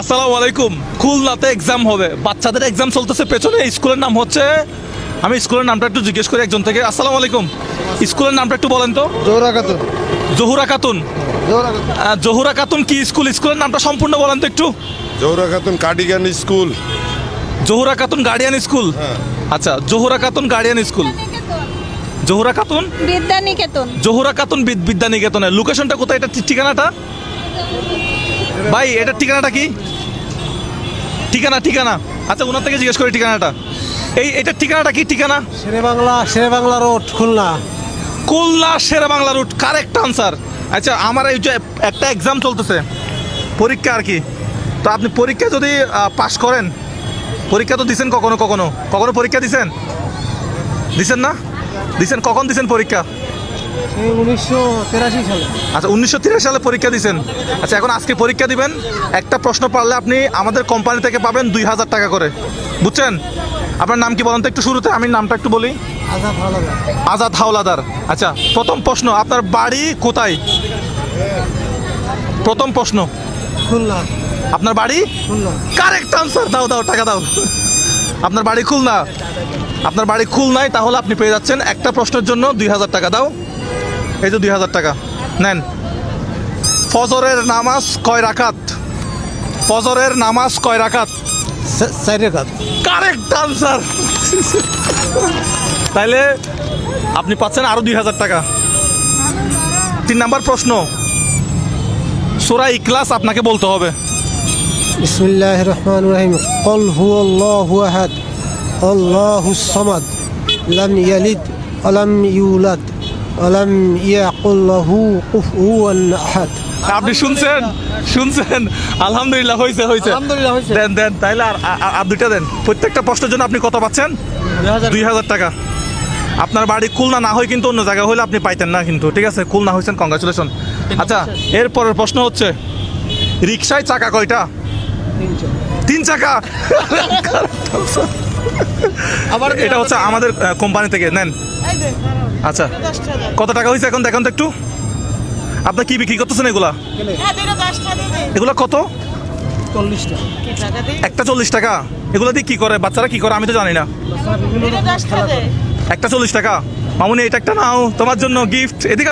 আসসালামু আলাইকুম। খুলনাতে এক্সাম হবে, বাচ্চাদের এক্সাম চলতেছে। পেছনে স্কুলের নাম হচ্ছে, আমি স্কুলের নামটা একটু জিজ্ঞেস করি একজন থেকে। আসসালামু আলাইকুম, স্কুলের নামটা একটু বলেন তো। জোহরা খাতুন। জহুরা খাতুন। জহুরা খাতুন কি স্কুল? স্কুলের নামটা সম্পূর্ণ বলেন তো একটু। Zohra Khatun cardigan school. Jahura Khatun guardian school. আচ্ছা, জহুরা খাতুন গার্ডিয়ান স্কুল। জহুরা খাতুন বিদ্যানিকেতন। জহুরা খাতুন বিদ্যানিকেতনের লোকেশনটা কোথায়? এটা ঠিকানাটা ভাই, এটার ঠিকানাটা কি? ঠিকানা আচ্ছা, ওনার থেকে জিজ্ঞেস করি ঠিকানাটা। এটার ঠিকানাটা কি? ঠিকানা Sher-e-Bangla road, Khulna. Khulna Sher-e-Bangla route, correct answer. আচ্ছা, আমার এই যে একটা এক্সাম চলতেছে, পরীক্ষা আর কি। তো আপনি পরীক্ষা যদি পাস করেন, পরীক্ষা তো দিছেন কখনো পরীক্ষা দিছেন না? দিছেন কখন দিছেন পরীক্ষা? 1983 সালে। আচ্ছা, 1983 সালে পরীক্ষা দিছেন। আচ্ছা, এখন আজকে পরীক্ষা দিবেন, একটা প্রশ্ন পারলে আপনি আমাদের কোম্পানি থেকে পাবেন 2000 টাকা করে, বুঝছেন? আপনার নাম কি বলেন তো একটু শুরুতে, আমি নামটা একটু বলি। আজাদ হাওলাদার। আজাদ হাওলাদার। আচ্ছা, প্রথম প্রশ্ন, আপনার বাড়ি কোথায়? প্রথম প্রশ্ন, খুলনা। আপনার বাড়ি? খুলনা। Correct answer. দাও টাকা দাও। আপনার বাড়ি খুলনা, আপনার বাড়ি খুলনায়, তাহলে আপনি পেয়ে যাচ্ছেন একটা প্রশ্নের জন্য 2000 টাকা। দাও, এই যে 2000 টাকা নেন। ফজরের নামাজ কয় রাকাত? ফজরের নামাজ কয় রাকাত? 4 রাকাত। Correct answer. তাইলে আপনি পাচ্ছেন আরো 2000 টাকা। 3 নাম্বার প্রশ্ন, সূরা ইখলাস আপনাকে বলতে হবে। বিসমিল্লাহির রহমানির রহিম। কুল হুয়াল্লাহু আহাদ, আল্লাহুস সামাদ, লাম ইয়ালিদ ওয়া লাম ইউলাদ ওয়া লাম ইয়াকুল লাহু কুফুয়ান আহাদ। আপনি শুনছেন? আলহামদুলিল্লাহ, হয়েছে। আলহামদুলিল্লাহ হয়েছে। দেন তাইলে আর দুইটা দেন। প্রত্যেকটা প্রশ্নের জন্য আপনি কত পাচ্ছেন? 2000 টাকা। আপনার বাড়ি খুলনা না হয় কিন্তু অন্য জায়গায় হলে আপনি পাইতেন না কিন্তু, ঠিক আছে? খুলনা হয়েছেন, কংগ্রাচুলেশন। আচ্ছা, এরপরের প্রশ্ন হচ্ছে, রিক্সায় চাকা কয়টা? 3 চাকা। এটা হচ্ছে আমাদের কোম্পানি থেকে নেন। আচ্ছা, কত টাকা হয়েছে এখন দেখেন তো একটু। আপনার কি বিক্রি করতেছেন এগুলা? এগুলা কত? 40 টাকা। একটা 40 টাকা। এগুলো দিয়ে কি করে বাচ্চারা, কি করে আমি তো জানি না। একটা 40 টাকা। মামুনি, এটা একটা নাও, তোমার জন্য গিফট। এদিকে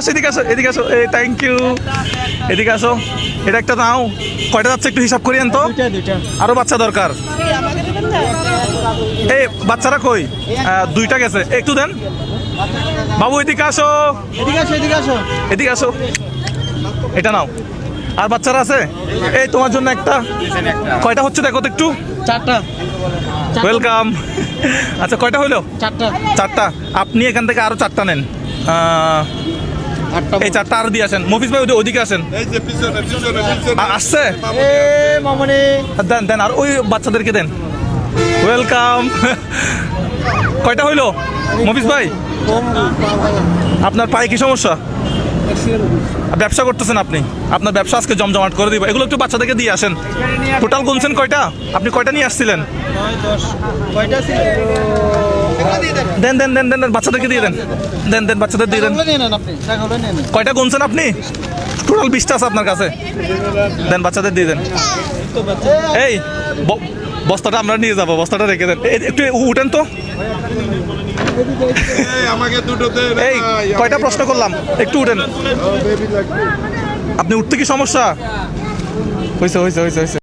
আসো। এই থ্যাংক ইউ। এদিকে আসো, এটা একটা নাও। কয়টা যাচ্ছে একটু হিসাব করিয়েন তো। দুইটা। আরো বাচ্চা দরকার। এই বাচ্চারা কই? 2টা গেছে, একটু দেন বাবু। এদিকে আসো। এদিকে আসো, এটা নাও। আর বাচ্চারা আছে? এই তোমার জন্য একটা। কয়টা হচ্ছে দেখো তো একটু। 4টা। ওয়েলকাম। আচ্ছা, কয়টা হইলো? 4টা। আপনি এখান থেকে আরো 4টা নেন। এই 4টা আরো দিয়ে আসেন। মফিজ ভাই ওইদিকে আসেন। এই যে পিছনে আসছে? মামনি। দেন আর ওই বাচ্চাদেরকে দেন। ওয়েলকাম। কয়টা হইলো মফিজ ভাই? আপনার পায়ে কি সমস্যা? ব্যবসা করতেছেন আপনি? আপনার ব্যবসা আজকে জমজমাট করে দিব। এগুলো একটু বাচ্চাদেরকে দিয়ে আসেন। টোটাল গুনছেন কয়টা? আপনি কয়টা নিয়ে আসছিলেন? দেন বাচ্চাদেরকে দিয়ে দেন। দেন বাচ্চাদের দিয়ে দেন। কয়টা গুনছেন আপনি? টোটাল 20টা আছে আপনার কাছে। দেন বাচ্চাদের দিয়ে দেন। এই বস্তাটা আমরা নিয়ে যাবো, বস্তাটা রেখে দেন। একটু উঠেন তো। আমাকে দুটো দে। এই কয়টা প্রশ্ন করলাম, একটু উঠেন। আপনি উঠতে কি সমস্যা? হয়েছে।